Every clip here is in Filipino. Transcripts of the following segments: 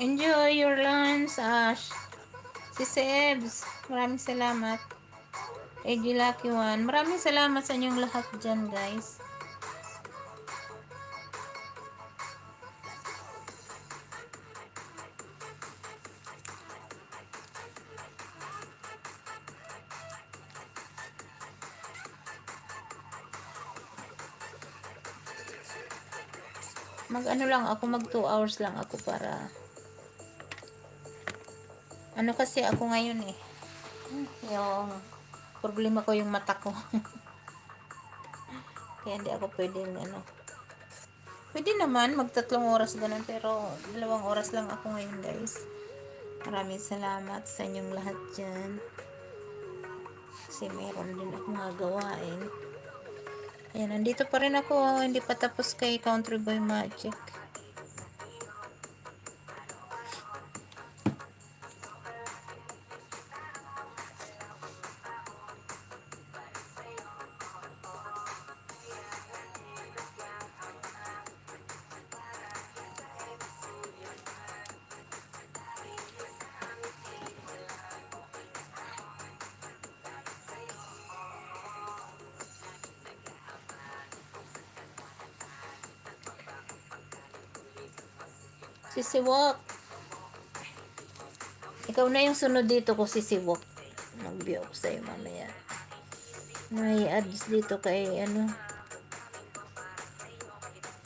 Enjoy your lunch, Ash. Si Sebs, maraming salamat. AG Lucky One, maraming salamat sa inyong lahat dyan, guys. Mag-ano lang ako, mag 2 hours lang ako para ano kasi ako ngayon eh. Yung problema ko yung mata ko. Kaya hindi ako pwedeng ano. Pwede naman mag 3 oras ganun pero 2 oras lang ako ngayon, guys. Maraming salamat sa inyong lahat dyan. Kasi meron din ako mga gawain. Ayan, nandito pa rin ako. Hindi pa tapos kay Country Boy Magic. Sisiwok. Ikaw na yung sunod dito ko, Sisiwok. Mag-view ako sa'yo mamaya. May ads dito kay ano.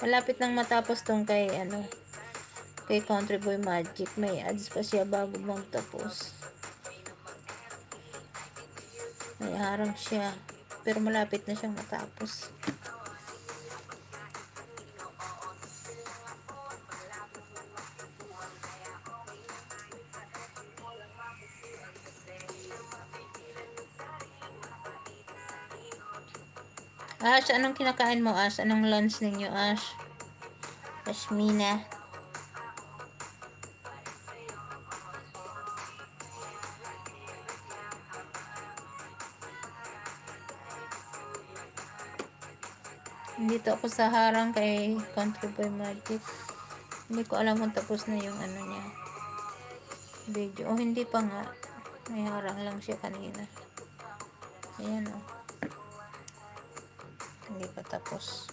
Malapit nang matapos tong kay ano. Kay Country Boy Magic. May ads pa siya bago magtapos. May harang siya. Pero malapit na siyang matapos. Ash, anong kinakain mo, Ash? Anong lunch ninyo, Ash? Ashmina. Dito ako sa harang kay Country Boy Magic. Hindi ko alam kung tapos na yung ano niya. Video. O, hindi pa nga. May harang lang siya kanina. Ayan o. Hindi pa tapos.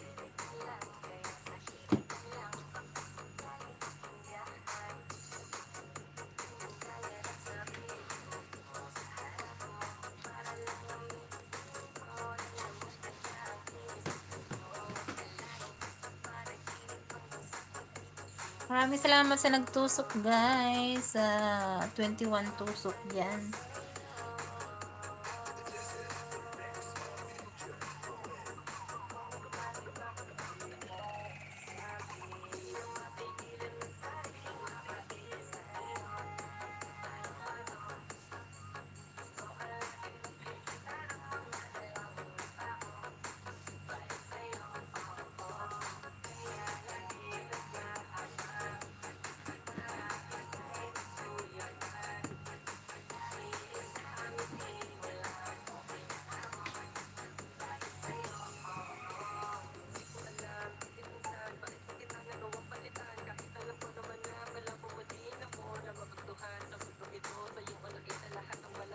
Maraming salamat sa nagtusok, guys. 21 tusok yan.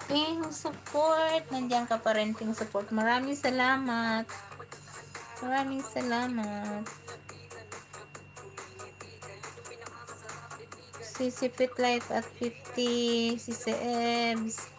Ping support. Nandiyan ka pa rin, Ping support. Maraming salamat. Maraming salamat. Sisipit life at 50. Sisi Ebs.